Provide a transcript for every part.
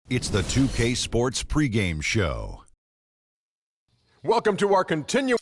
It's the 2K Sports pregame show. Welcome to our continuing.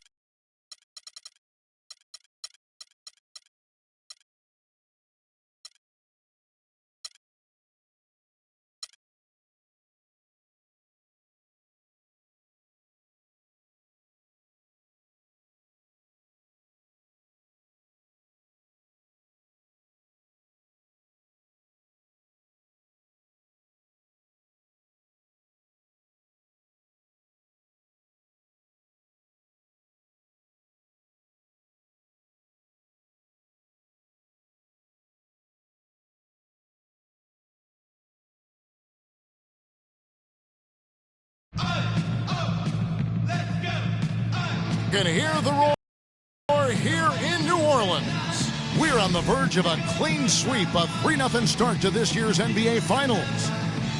Can hear the roar here in New Orleans. We're on the verge of a clean sweep, a 3-0 start to this year's NBA Finals.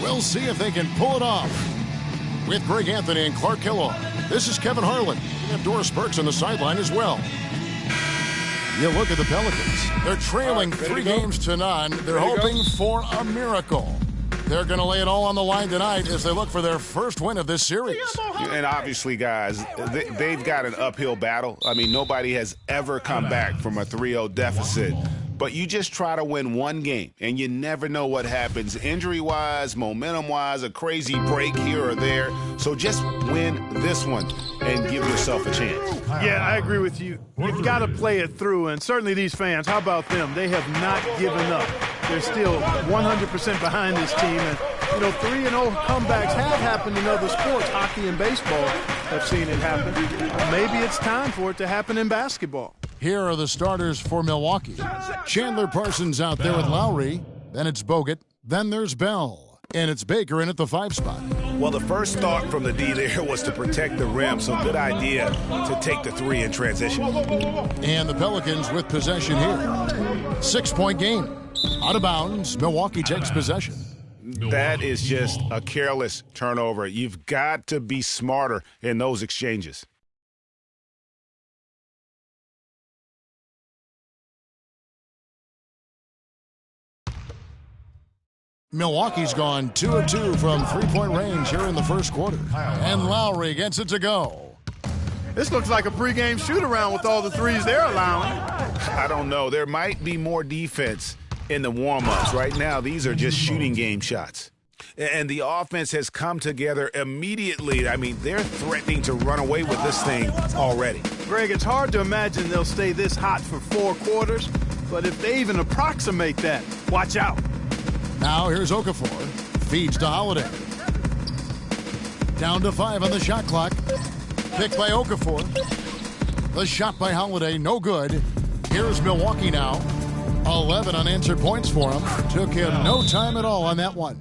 We'll see if they can pull it off. With Greg Anthony and Clark Kellogg, this is Kevin Harlan. We have Doris Burks on the sideline as well. You look at the Pelicans. They're trailing 3 games to none. They're hoping for a miracle. They're going to lay it all on the line tonight as they look for their first win of this series. And obviously, guys, they've got an uphill battle. I mean, nobody has ever come back from a 3-0 deficit. But you just try to win one game, and you never know what happens injury-wise, momentum-wise, a crazy break here or there. So just win this one and give yourself a chance. Yeah, I agree with you. You've got to play it through, and certainly these fans, how about them? They have not given up. They're still 100% behind this team. And, 3-0 comebacks have happened in other sports. Hockey and baseball have seen it happen. Maybe it's time for it to happen in basketball. Here are the starters for Milwaukee. Chandler Parsons out there with Lowry. Then it's Bogut. Then there's Bell. And it's Baker in at the 5 spot. Well, the first thought from the D there was to protect the rim, so good idea to take the 3 in transition. And the Pelicans with possession here. 6-point game. Out of bounds, Milwaukee takes possession. That is just a careless turnover. You've got to be smarter in those exchanges. Milwaukee's gone 2 of 2 from 3-point range here in the first quarter. And Lowry gets it to go. This looks like a pregame shoot-around with all the threes they're allowing. I don't know. There might be more defense in the warm-ups. Right now, these are just shooting game shots. And the offense has come together immediately. I mean, they're threatening to run away with this thing already. Greg, it's hard to imagine they'll stay this hot for 4 quarters, but if they even approximate that, watch out. Now here's Okafor. Feeds to Holiday. Down to 5 on the shot clock. Picked by Okafor. The shot by Holiday, no good. Here's Milwaukee now. 11 unanswered points for him. Took him no time at all on that one.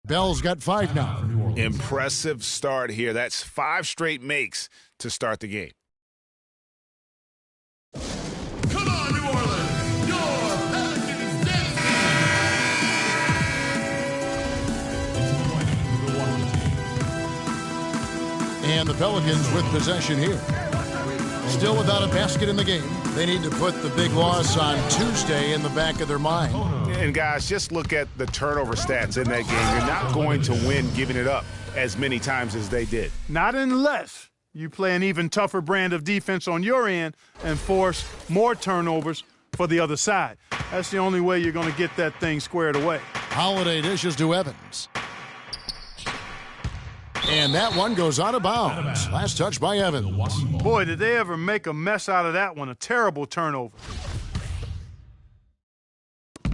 Bell's got 5 now. Impressive start here. That's 5 straight makes to start the game. Come on, New Orleans! Your Pelicans destiny! And the Pelicans with possession here. Still without a basket in the game. They need to put the big loss on Tuesday in the back of their mind. And, guys, just look at the turnover stats in that game. You're not going to win giving it up as many times as they did. Not unless you play an even tougher brand of defense on your end and force more turnovers for the other side. That's the only way you're going to get that thing squared away. Holiday dishes to Evans. And that one goes out of bounds. Last touch by Evans. Boy, did they ever make a mess out of that one. A terrible turnover.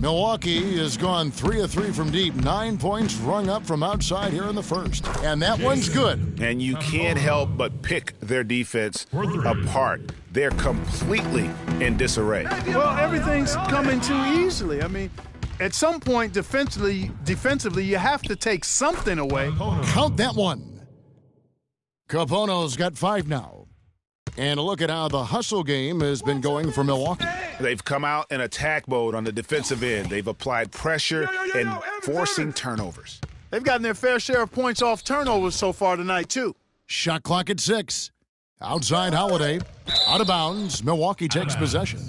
Milwaukee has gone 3 of 3 from deep. 9 points rung up from outside here in the first. And that one's good. And you can't help but pick their defense apart. They're completely in disarray. Well, everything's coming too easily. I mean, at some point defensively, you have to take something away. Count that one. Capono's got 5 now. And a look at how the hustle game has been going for Milwaukee. They've come out in attack mode on the defensive end. They've applied pressure and forcing turnovers. They've gotten their fair share of points off turnovers so far tonight, too. Shot clock at 6. Outside Holiday. Out of bounds. Milwaukee takes possession.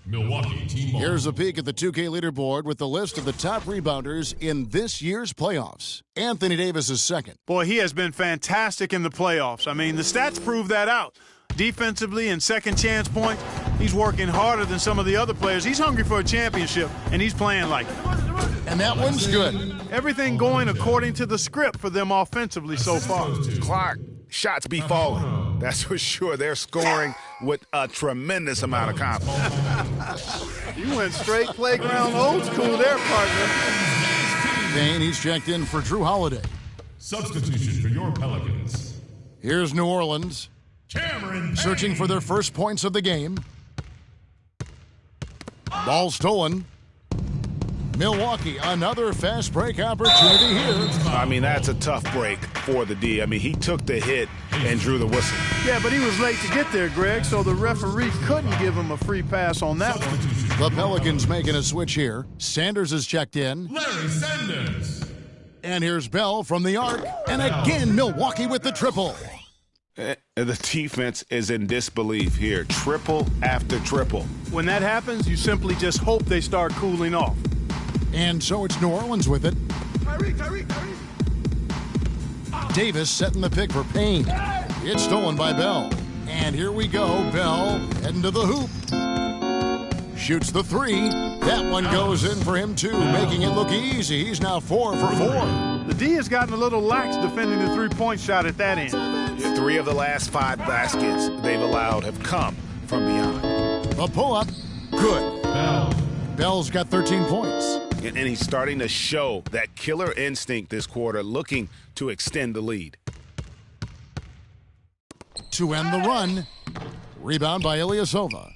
Milwaukee team ball. Here's a peek at the 2K leaderboard with the list of the top rebounders in this year's playoffs. Anthony Davis is second. Boy, he has been fantastic in the playoffs. I mean, the stats prove that out. Defensively and second chance points, he's working harder than some of the other players. He's hungry for a championship, and he's playing like it. And that one's good. Everything going according to the script for them offensively so far. Clark, shots be falling. That's for sure. They're scoring with a tremendous amount of confidence. You went straight playground old school there, partner. Payne, he's checked in for Drew Holiday. Substitution for your Pelicans. Here's New Orleans. Cameron Searching for their first points of the game. Ball stolen. Milwaukee, another fast break opportunity here. I mean, that's a tough break for the D. I mean, he took the hit and drew the whistle. Yeah, but he was late to get there, Greg, so the referee couldn't give him a free pass on that one. The Pelicans making a switch here. Sanders is checked in. Larry Sanders. And here's Bell from the arc. And again, Milwaukee with the triple. The defense is in disbelief here. Triple after triple. When that happens, you simply just hope they start cooling off. And so it's New Orleans with it. Davis setting the pick for Payne. It's stolen by Bell. And here we go. Bell heading to the hoop. Shoots the 3. That one goes in for him, too, making it look easy. He's now 4 for 4. The D has gotten a little lax defending the three-point shot at that end. 3 of the last 5 baskets they've allowed have come from beyond. The pull-up, good. Bell's got 13 points. And he's starting to show that killer instinct this quarter, looking to extend the lead. To end the run, rebound by Ilyasova.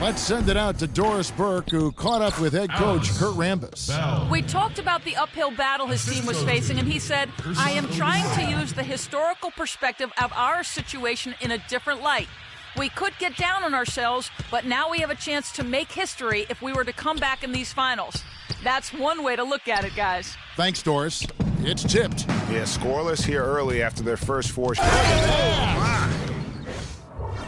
Let's send it out to Doris Burke, who caught up with head coach Kurt Rambis. We talked about the uphill battle his team was facing, and he said, I am trying to use the historical perspective of our situation in a different light. We could get down on ourselves, but now we have a chance to make history if we were to come back in these finals. That's one way to look at it, guys. Thanks, Doris. It's tipped. Yeah, scoreless here early after their first 4 shots.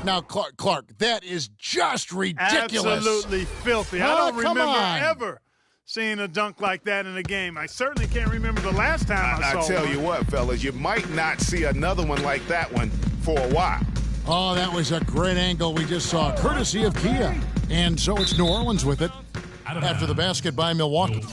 Now, Clark, that is just ridiculous. Absolutely filthy. I don't remember ever seeing a dunk like that in a game. I certainly can't remember the last time I saw I tell one. you what, fellas, you might not see another one like that one for a while. Oh, that was a great angle we just saw, courtesy of Kia. And so it's New Orleans with it after the basket by Milwaukee.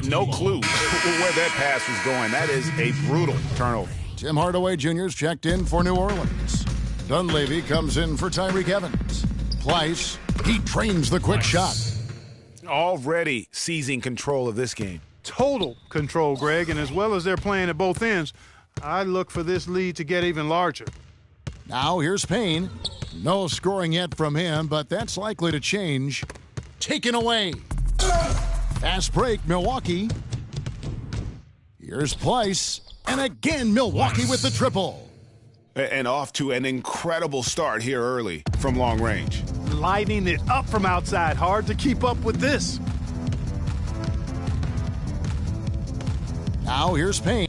No clue where that pass was going. That is a brutal turnover. Tim Hardaway Jr.'s checked in for New Orleans. Dunleavy comes in for Tyreek Evans. Plyce, he trains the quick shot. Already seizing control of this game. Total control, Greg, and as well as they're playing at both ends, I look for this lead to get even larger. Now here's Payne. No scoring yet from him, but that's likely to change. Taken away. Fast break, Milwaukee. Here's Plyce. And again, Milwaukee with the triple. And off to an incredible start here early from long range. Lighting it up from outside. Hard to keep up with this. Now here's Payne.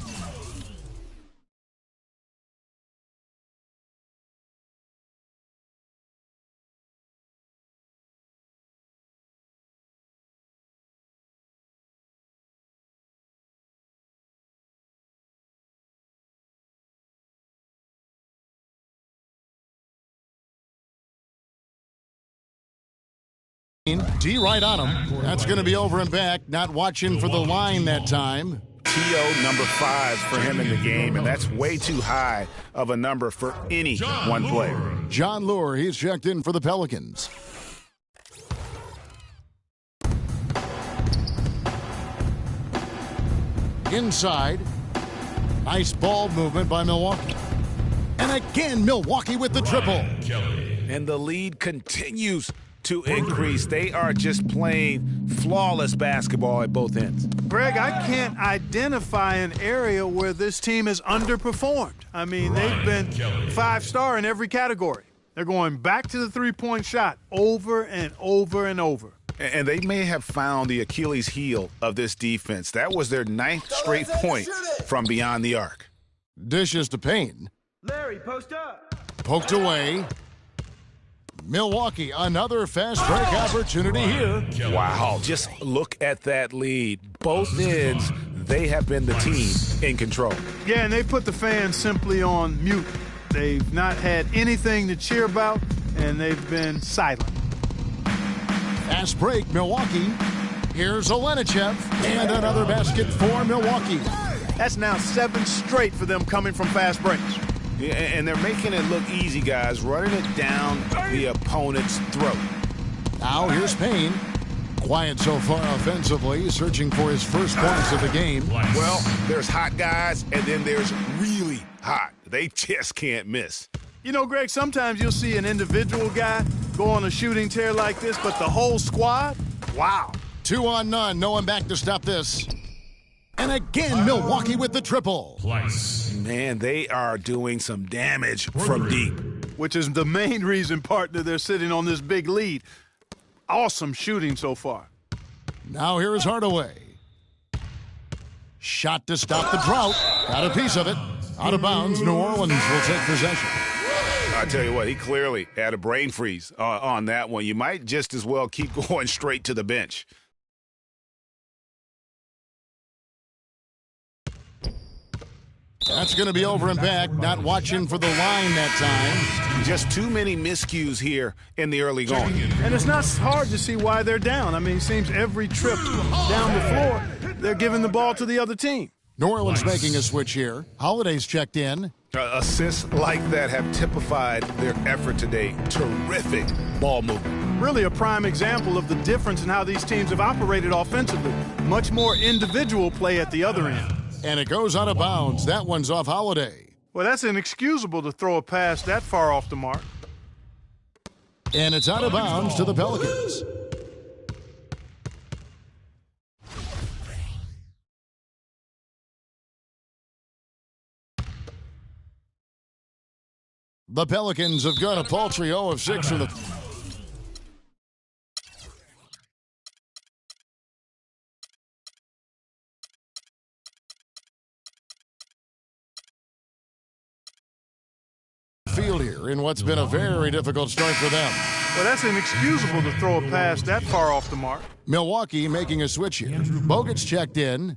D right on him. That's going to be over and back. Not watching for the line that time. TO number 5 for him in the game, and that's way too high of a number for any one player. John Lure, he's checked in for the Pelicans. Inside. Nice ball movement by Milwaukee. And again, Milwaukee with the triple. And the lead continues to increase. They are just playing flawless basketball at both ends. Greg, I can't identify an area where this team has underperformed. I mean, they've been 5-star in every category. They're going back to the three-point shot over and over and over. And they may have found the Achilles heel of this defense. That was their 9th straight point from beyond the arc. Dishes to Payne. Larry, post up. Poked away. Milwaukee, another fast break opportunity here. Wow, just look at that lead. Both ends, they have been the team in control. Yeah, and they put the fans simply on mute. They've not had anything to cheer about, and they've been silent. Fast break, Milwaukee. Here's Olenichev, and another basket for Milwaukee. That's now 7 straight for them coming from fast breaks. Yeah, and they're making it look easy, guys, running it down the opponent's throat. Now here's Payne. Quiet so far offensively, searching for his first points of the game. Well, there's hot guys, and then there's really hot. They just can't miss. You know, Greg, sometimes you'll see an individual guy go on a shooting tear like this, but the whole squad, wow. 2 on none, no one back to stop this. And again, Milwaukee with the triple. Man, they are doing some damage from deep. Which is the main reason, partner, they're sitting on this big lead. Awesome shooting so far. Now here is Hardaway. Shot to stop the drought. Got a piece of it. Out of bounds, New Orleans will take possession. I tell you what, he clearly had a brain freeze on that one. You might just as well keep going straight to the bench. That's going to be over and back. Not watching for the line that time. Just too many miscues here in the early going. And it's not hard to see why they're down. I mean, it seems every trip down the floor, they're giving the ball to the other team. New Orleans making a switch here. Holiday's checked in. Assists like that have typified their effort today. Terrific ball movement. Really a prime example of the difference in how these teams have operated offensively. Much more individual play at the other end. And it goes out of bounds. That one's off Holiday. Well, that's inexcusable to throw a pass that far off the mark. And it's out of bounds to the Pelicans. The Pelicans have got a paltry 0 of 6 from the... field here in what's been a very difficult start for them. Well, that's inexcusable to throw a pass that far off the mark. Milwaukee making a switch here. Bogut's checked in.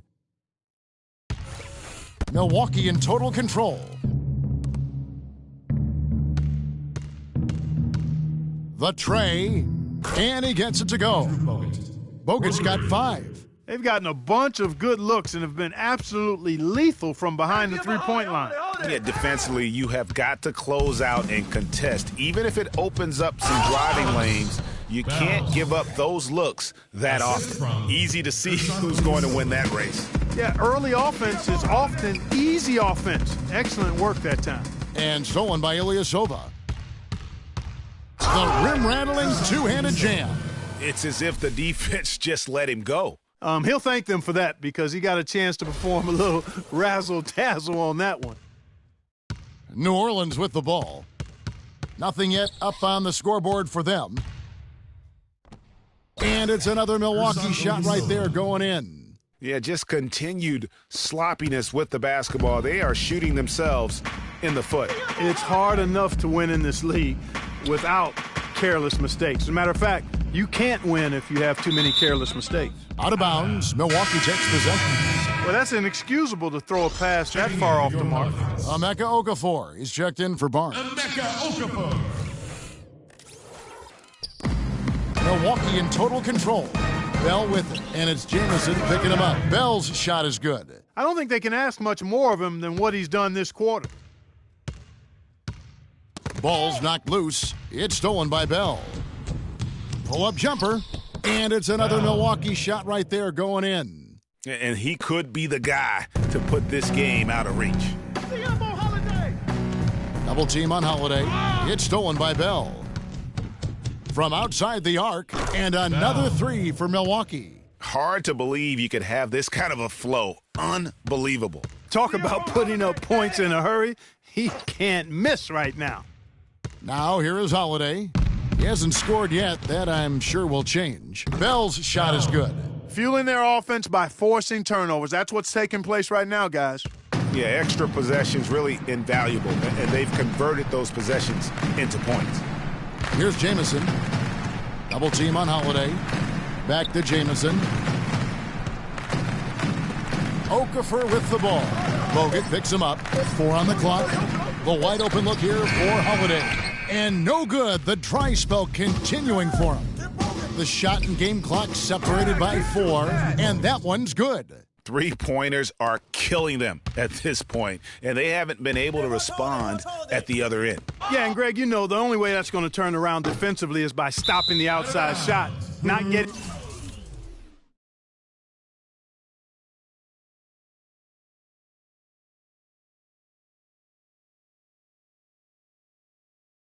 Milwaukee in total control. The tray, and he gets it to go. Bogut's got 5. They've gotten a bunch of good looks and have been absolutely lethal from behind the three-point line. Yeah, defensively, you have got to close out and contest. Even if it opens up some driving lanes, you can't give up those looks that often. Easy to see who's going to win that race. Yeah, early offense is often easy offense. Excellent work that time. And stolen by Ilyasova. The rim-rattling two-handed jam. It's as if the defense just let him go. He'll thank them for that because he got a chance to perform a little razzle-dazzle on that one. New Orleans with the ball. Nothing yet up on the scoreboard for them. And it's another Milwaukee shot right there going in. Yeah, just continued sloppiness with the basketball. They are shooting themselves in the foot. It's hard enough to win in this league without careless mistakes. As a matter of fact, you can't win if you have too many careless mistakes. Out of bounds, Milwaukee takes possession. Well, that's inexcusable to throw a pass that far off the mark. Emeka Okafor is checked in for Barnes. Emeka Okafor. Milwaukee in total control. Bell with it, and it's Jamison picking him up. Bell's shot is good. I don't think they can ask much more of him than what he's done this quarter. Ball's knocked loose. It's stolen by Bell. Pull-up jumper, and it's another Milwaukee shot right there going in. And he could be the guy to put this game out of reach. Double team on Holiday. It's stolen by Bell. From outside the arc, and another three for Milwaukee. Hard to believe you could have this kind of a flow. Unbelievable. Talk about putting up points in a hurry. He can't miss right now. Now here is Holiday. He hasn't scored yet. That I'm sure will change. Bell's shot is good. Fueling their offense by forcing turnovers. That's what's taking place right now, guys. Yeah, extra possessions really invaluable, and they've converted those possessions into points. Here's Jamison. Double team on Holiday. Back to Jamison. Okafor with the ball. Bogut picks him up. 4 on the clock. The wide open look here for Holiday. And no good. The dry spell continuing for him. The shot and game clock separated by 4, and that one's good. Three-pointers are killing them at this point, and they haven't been able to respond at the other end. Yeah, and Greg, you know the only way that's going to turn around defensively is by stopping the outside shot, not getting